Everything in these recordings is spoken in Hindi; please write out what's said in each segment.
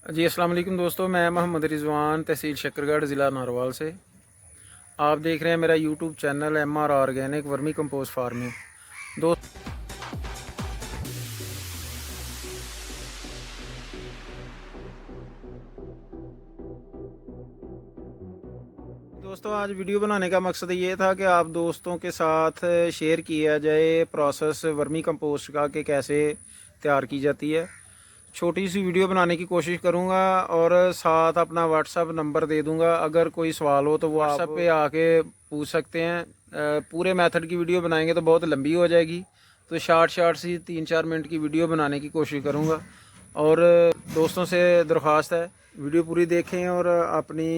जी अस्सलाम वालेकुम दोस्तों, मैं मोहम्मद रिजवान तहसील शकरगढ़ ज़िला नारवाल से। आप देख रहे हैं मेरा YouTube channel MR organic vermi compost farming. दो दोस्तों, आज वीडियो बनाने का मकसद ये था कि आप दोस्तों के साथ शेयर किया जाए प्रोसेस वर्मी कंपोस्ट का कि कैसे तैयार की जाती है। छोटी सी वीडियो बनाने की कोशिश करूंगा और साथ अपना व्हाट्सअप नंबर दे दूंगा। अगर कोई सवाल हो तो वो व्हाट्सअप पे आके पूछ सकते हैं। पूरे मेथड की वीडियो बनाएंगे तो बहुत लंबी हो जाएगी, तो शार्ट सी 3-4 मिनट की वीडियो बनाने की कोशिश करूंगा। और दोस्तों से दरख्वास्त है, वीडियो पूरी देखें और अपनी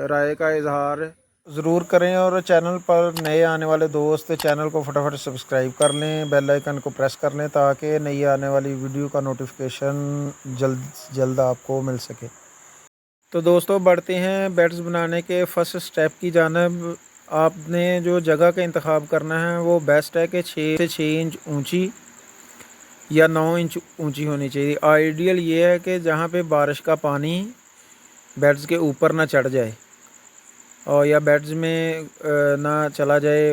राय का इजहार ज़रूर करें। और चैनल पर नए आने वाले दोस्त चैनल को फटाफट सब्सक्राइब कर लें, बेल आइकन को प्रेस कर लें ताकि नई आने वाली वीडियो का नोटिफिकेशन जल्द जल्द आपको मिल सके। तो दोस्तों, बढ़ते हैं बेड्स बनाने के फर्स्ट स्टेप की जानब। आपने जो जगह का इंतखाब करना है वो बेस्ट है कि 6 से 6 इंच ऊंची या 9 इंच ऊंची होनी चाहिए। आइडियल ये है कि जहाँ पे बारिश का पानी बेड्स के ऊपर ना चढ़ जाए और या बेड्स में ना चला जाए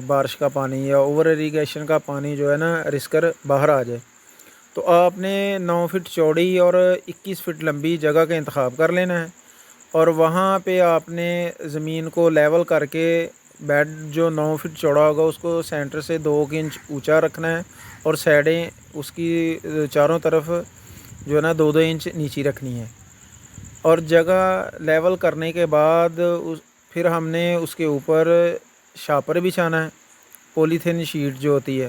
बारिश का पानी या ओवर इरीगेशन का पानी जो है ना रिस कर बाहर आ जाए। तो आपने 9 फीट चौड़ी और 21 फीट लंबी जगह का इंतखाब कर लेना है और वहाँ पे आपने ज़मीन को लेवल करके बेड जो 9 फीट चौड़ा होगा उसको सेंटर से 2 इंच ऊंचा रखना है और साइडें उसकी चारों तरफ जो है ना 2-2 इंच नीची रखनी है। और जगह लेवल करने के बाद फिर हमने उसके ऊपर शापर बिछाना है। पॉलीथीन शीट जो होती है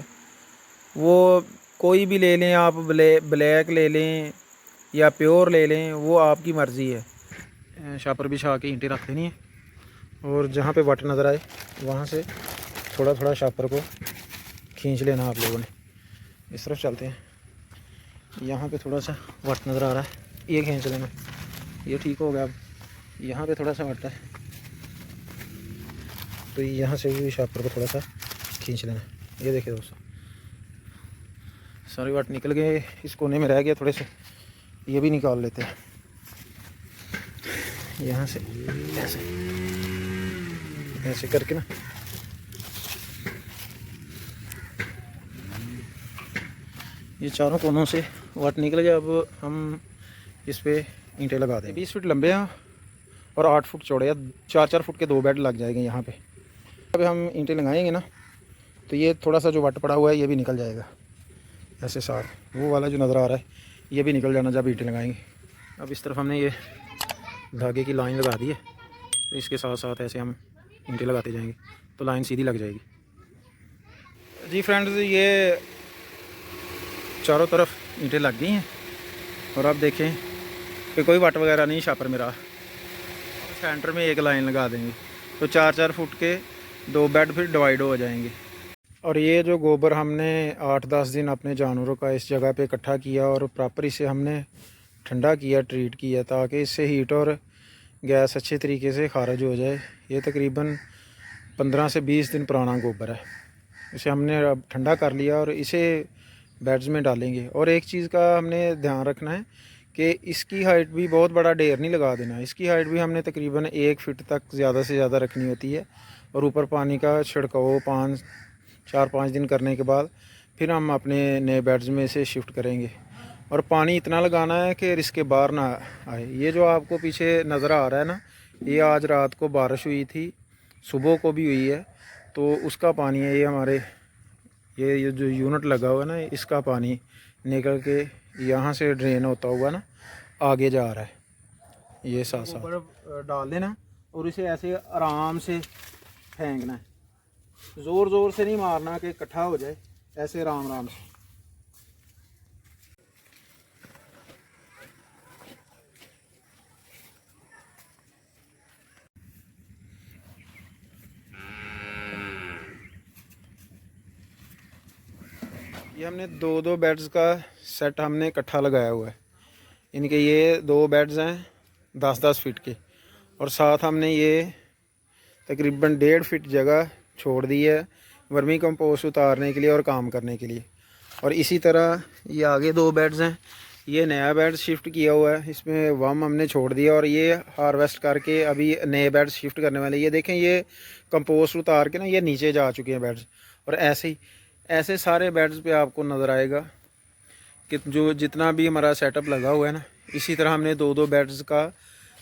वो कोई भी ले लें आप, ब्लैक ले लें या प्योर ले लें, वो आपकी मर्ज़ी है। शापर बिछा के ईंटें रख देनी है और जहाँ पे वट नज़र आए वहाँ से थोड़ा थोड़ा शापर को खींच लेना आप लोगों ने। इस तरफ चलते हैं, यहाँ पे थोड़ा सा वट नज़र आ रहा है, ये खींच लेना, ये ठीक हो गया। अब यहाँ पे थोड़ा सा वट है तो यहाँ से भी शापर को थोड़ा सा खींच लेना। ये देखिए दोस्तों, सारी वट निकल गए, इस कोने में रह गया थोड़े से, ये भी निकाल लेते हैं। यहाँ से ऐसे ऐसे करके ना ये चारों कोनों से वट निकल गया। अब हम इस पे ईंटें लगा दें। 20 फीट लंबे हैं और 8 फुट चौड़े हैं, 4-4 फुट के 2 बेड लग जाएंगे यहाँ पे। अब हम ईंटें लगाएंगे ना तो ये थोड़ा सा जो वट पड़ा हुआ है ये भी निकल जाएगा। ऐसे साथ वो वाला जो नज़र आ रहा है ये भी निकल जाना जब ईंटें लगाएंगे। अब इस तरफ हमने ये धागे की लाइन लगा दी है, तो इसके साथ साथ ऐसे हम ईंटें लगाते जाएंगे तो लाइन सीधी लग जाएगी। जी फ्रेंड्स, ये चारों तरफ ईंटें लग गई हैं और आप देखें कि कोई वट वगैरह नहीं शापर में रहा। सेंटर में एक लाइन लगा देंगे तो 4-4 फुट के 2 बेड फिर डिवाइड हो जाएंगे। और ये जो गोबर हमने 8-10 दिन अपने जानवरों का इस जगह पे इकट्ठा किया और प्रॉपर इसे हमने ठंडा किया, ट्रीट किया ताकि इससे हीट और गैस अच्छे तरीके से खारिज हो जाए। ये तकरीबन 15 से 20 दिन पुराना गोबर है। इसे हमने अब ठंडा कर लिया और इसे बेड्स में डालेंगे। और एक चीज़ का हमने ध्यान रखना है कि इसकी हाइट भी बहुत बड़ा ढेर नहीं लगा देना। इसकी हाइट भी हमने तकरीबन 1 फीट तक ज़्यादा से ज़्यादा रखनी होती है। और ऊपर पानी का छिड़काव 4-5 दिन करने के बाद फिर हम अपने नए बेड्स में इसे शिफ्ट करेंगे। और पानी इतना लगाना है कि रिसके बाहर ना आए। ये जो आपको पीछे नज़र आ रहा है ना, ये आज रात को बारिश हुई थी, सुबह को भी हुई है, तो उसका पानी है। ये हमारे ये जो यूनिट लगा हुआ है ना, इसका पानी निकल के यहाँ से ड्रेन होता हुआ ना आगे जा रहा है। ये साथ साथ डाल देना और इसे ऐसे आराम से फेंकना है, ज़ोर ज़ोर से नहीं मारना कि इकट्ठा हो जाए, ऐसे आराम आराम से। ये हमने 2-2 बेड्स का सेट हमने इकट्ठा लगाया हुआ है। इनके ये 2 बेड्स हैं 10-10 फीट के और साथ हमने ये तकरीबन 1.5 फीट जगह छोड़ दी है वर्मी कंपोस्ट उतारने के लिए और काम करने के लिए। और इसी तरह ये आगे 2 बेड्स हैं, ये नया बेड शिफ्ट किया हुआ है, इसमें वर्म हमने छोड़ दिया और ये हार्वेस्ट करके अभी नए बेड शिफ्ट करने वाले। ये देखें, ये कंपोस्ट उतार के ना ये नीचे जा चुके हैं बेड्स। और ऐसे ही ऐसे सारे बेड्स पे आपको नज़र आएगा कि जो जितना भी हमारा सेटअप लगा हुआ है ना, इसी तरह हमने 2-2 बेड्स का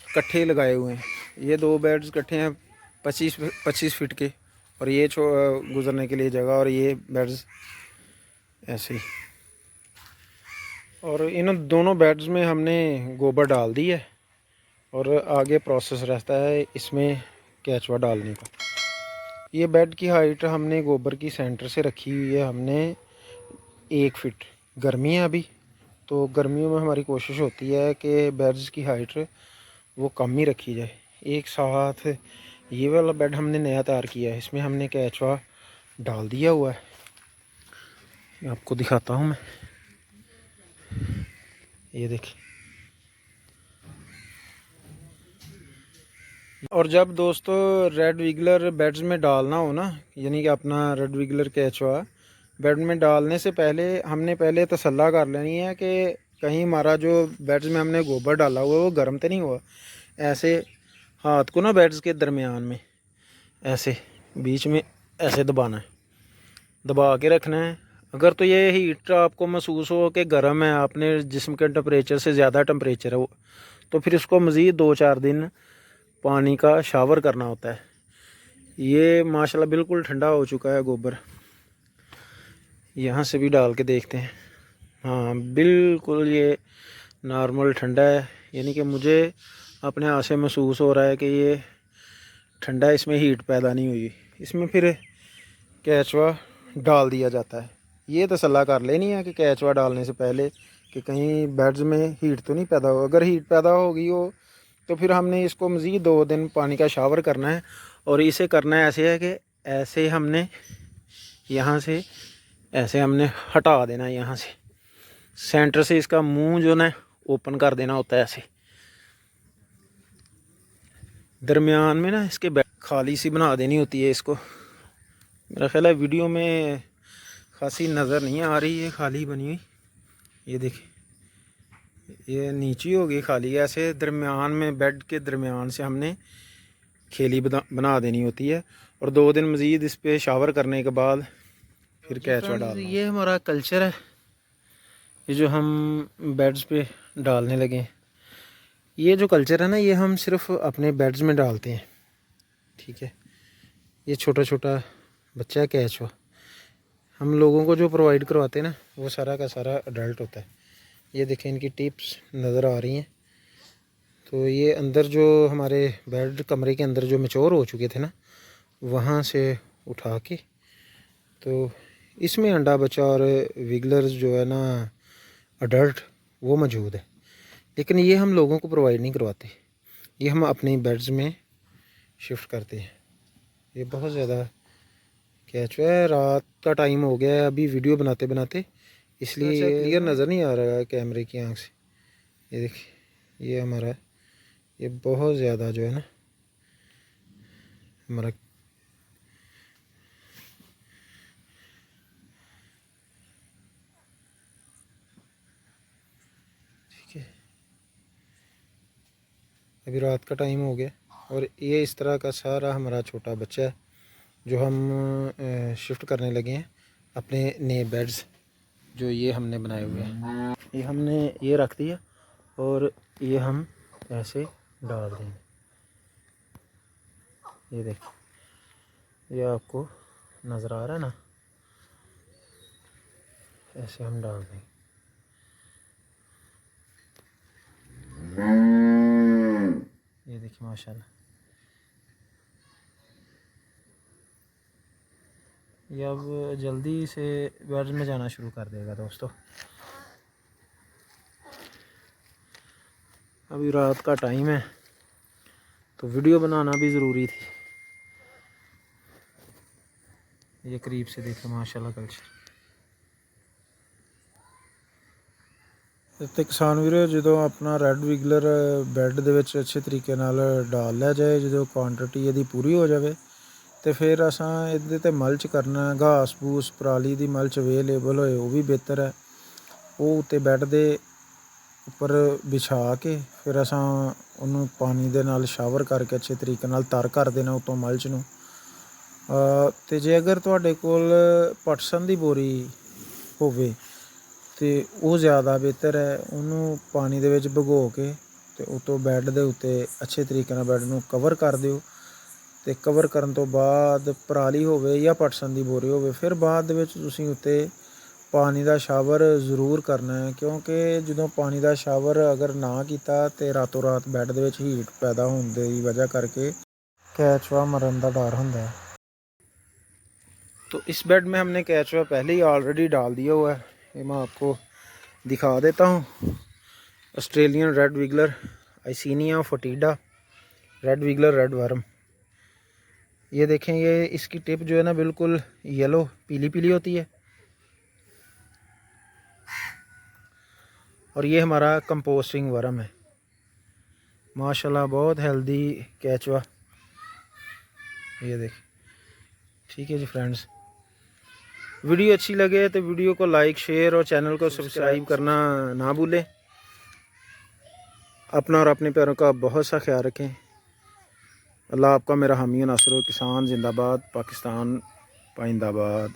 इकट्ठे लगाए हुए हैं। ये 2 बेड्स इकट्ठे हैं 25 फीट के, और ये गुजरने के लिए जगह, और ये बेड्स ऐसे ही। और इन दोनों बेड्स में हमने गोबर डाल दी है और आगे प्रोसेस रहता है इसमें केचुआ डालने का। ये बेड की हाइट हमने गोबर की सेंटर से रखी हुई है हमने 1 फीट। गर्मी है अभी, तो गर्मियों में हमारी कोशिश होती है कि बेड्स की हाइट वो कम ही रखी जाए। एक साथ ये वाला बेड हमने नया तैयार किया है, इसमें हमने केचुआ डाल दिया हुआ है। आपको दिखाता हूँ मैं, ये देखिए। और जब दोस्तों रेड विगलर बेड्स में डालना हो ना, यानी कि अपना रेड विगलर केचुआ बेड में डालने से पहले हमने पहले तसल्ला कर लेनी है कि कहीं हमारा जो बेड्स में हमने गोबर डाला हुआ है वो गर्म तो नहीं हुआ। ऐसे हाथ को ना बेड्स के दरमियान में ऐसे बीच में ऐसे दबाना है, दबा के रखना है। अगर तो ये हीट आपको महसूस हो कि गर्म है, आपने जिस्म के टेम्परेचर से ज़्यादा टेम्परेचर है वो, तो फिर इसको मज़ीद 2-4 दिन पानी का शावर करना होता है। ये माशाल्लाह बिल्कुल ठंडा हो चुका है गोबर, यहाँ से भी डाल के देखते हैं। हाँ बिल्कुल ये नॉर्मल ठंडा है, यानी कि मुझे अपने हाथ से महसूस हो रहा है कि ये ठंडा है, इसमें हीट पैदा नहीं हुई। इसमें फिर केचुआ डाल दिया जाता है। ये तसल्ला कर लेनी है कि केचुआ डालने से पहले कि कहीं बेड्स में हीट तो नहीं पैदा हो। अगर हीट पैदा होगी हो तो फिर हमने इसको मज़ीद 2 दिन पानी का शावर करना है। और इसे करना ऐसे है कि ऐसे हमने यहाँ से ऐसे हमने हटा देना है, यहाँ से सेंटर से इसका मुंह जो ना ओपन कर देना होता है ऐसे। दरमियान में ना इसके खाली सी बना देनी होती है इसको। मेरा ख्याल है वीडियो में खासी नज़र नहीं आ रही है खाली बनी हुई। ये देखिए, ये नीचे हो गई खाली। ऐसे दरमियान में बेड के दरमियान से हमने खेली बना देनी होती है। और 2 दिन मज़ीद इस पर शावर करने के बाद फिर केचुआ डालना। ये हमारा कल्चर है, ये जो हम बेड्स पे डालने लगे। ये जो कल्चर है ना, ये हम सिर्फ अपने बेड्स में डालते हैं, ठीक है। ये छोटा छोटा बच्चा है केचुआ, हम लोगों को जो प्रोवाइड करवाते हैं ना वो सारा का सारा अडल्ट होता है। ये देखें, इनकी टिप्स नज़र आ रही हैं। तो ये अंदर जो हमारे बेड कमरे के अंदर जो मैच्योर हो चुके थे ना, वहाँ से उठा के तो इसमें अंडा बच्चा और विगलर्स जो है ना अडल्ट वो मौजूद है। लेकिन ये हम लोगों को प्रोवाइड नहीं करवाते, ये हम अपने बेड्स में शिफ्ट करते हैं। ये बहुत ज़्यादा केचुआ है। रात का टाइम हो गया है अभी वीडियो बनाते बनाते, इसलिए क्लियर नज़र नहीं आ रहा है कैमरे की आंख से। ये देखिए, ये हमारा ये बहुत ज़्यादा जो है ना हमारा ठीक है। अभी रात का टाइम हो गया और ये इस तरह का सारा हमारा छोटा बच्चा है जो हम शिफ्ट करने लगे हैं अपने नए बेड्स जो ये हमने बनाए हुए हैं। ये हमने ये रख दिया और ये हम ऐसे डाल देंगे। ये देखिए, ये आपको नज़र आ रहा है ना, ऐसे हम डाल देंगे। ये देखिए माशाल्लाह, ये अब जल्दी से बेड में जाना शुरू कर देगा दोस्तों। अभी रात का टाइम है तो वीडियो बनाना भी ज़रूरी थी। ये करीब से देखें माशाल्लाह कल्चर। ਤੇ ਕਿਸਾਨ ਵੀਰੋ, ਜਦੋਂ ਆਪਣਾ ਰੈੱਡ ਵਿਗਲਰ ਬੈੱਡ ਦੇ ਵਿੱਚ ਅੱਛੇ ਤਰੀਕੇ ਨਾਲ ਡਾਲ ਲਿਆ ਜਾਏ, ਜਦੋਂ ਕੁਆਂਟਿਟੀ ਇਹਦੀ ਪੂਰੀ ਹੋ ਜਾਵੇ ਤੇ ਫਿਰ ਅਸਾਂ ਇਹਦੇ ਤੇ ਮਲਚ ਕਰਨਾ। ਘਾਸ ਫੂਸ ਪਰਾਲੀ ਦੀ ਮਲਚ ਅਵੇਲੇਬਲ ਹੋਏ ਉਹ ਵੀ ਬਿਹਤਰ ਹੈ। ਉਹ ਉੱਤੇ ਬੈੱਡ ਦੇ ਉੱਪਰ ਵਿਛਾ ਕੇ ਫਿਰ ਅਸਾਂ ਉਹਨੂੰ ਪਾਣੀ ਦੇ ਨਾਲ ਸ਼ਾਵਰ ਕਰਕੇ ਅੱਛੇ ਤਰੀਕੇ ਨਾਲ ਤਰ ਕਰ ਦੇਣਾ ਉੱਤੋਂ ਮਲਚ ਨੂੰ। ਤੇ ਜੇ ਅਗਰ ਤੁਹਾਡੇ ਕੋਲ ਪਟਸਨ ਦੀ ਬੋਰੀ ਹੋਵੇ ਤੇ ਉਹ ਜ਼ਿਆਦਾ ਬਿਹਤਰ ਹੈ। ਉਹਨੂੰ ਪਾਣੀ ਦੇ ਵਿੱਚ ਭਿਗੋ ਕੇ ਤੇ ਉੱਤੋਂ ਬੈੱਡ ਦੇ ਉੱਤੇ ਅੱਛੇ ਤਰੀਕੇ ਨਾਲ ਬੈੱਡ ਨੂੰ ਕਵਰ ਕਰ ਦਿਓ। ਤੇ ਕਵਰ ਕਰਨ ਤੋਂ ਬਾਅਦ ਪਰਾਲੀ ਹੋਵੇ ਜਾਂ ਪਟਸਨ ਦੀ ਬੋਰੀ ਹੋਵੇ, ਫਿਰ ਬਾਅਦ ਦੇ ਵਿੱਚ ਤੁਸੀਂ ਉੱਤੇ ਪਾਣੀ ਦਾ ਸ਼ਾਵਰ ਜ਼ਰੂਰ ਕਰਨਾ ਹੈ, ਕਿਉਂਕਿ ਜਦੋਂ ਪਾਣੀ ਦਾ ਸ਼ਾਵਰ ਅਗਰ ਨਾ ਕੀਤਾ ਤੇ ਰਾਤੋਂ ਰਾਤ ਬੈੱਡ ਦੇ ਵਿੱਚ ਹੀਟ ਪੈਦਾ ਹੋਣ ਦੀ ਵਜ੍ਹਾ ਕਰਕੇ केचुआ मरने का डर होता है। तो इस बेड में हमने केचुआ पहले ही ऑलरेडी डाल दिया हुआ है। ये मैं आपको दिखा देता हूँ। Australian red wiggler, Eisenia fetida, red wiggler, red worm. ये देखें, ये इसकी टिप जो है ना बिल्कुल येलो पीली पीली होती है। और ये हमारा कंपोस्टिंग वर्म है, माशाल्लाह बहुत हेल्दी केचुआ। ये देखें। ठीक है जी फ्रेंड्स, वीडियो अच्छी लगे तो वीडियो को लाइक, शेयर और चैनल को सब्सक्राइब करना ना भूलें। अपना और अपने प्यारों का बहुत सा ख्याल रखें। अल्लाह आपका मेरा हामी नासर। किसान जिंदाबाद, पाकिस्तान पाइंदाबाद।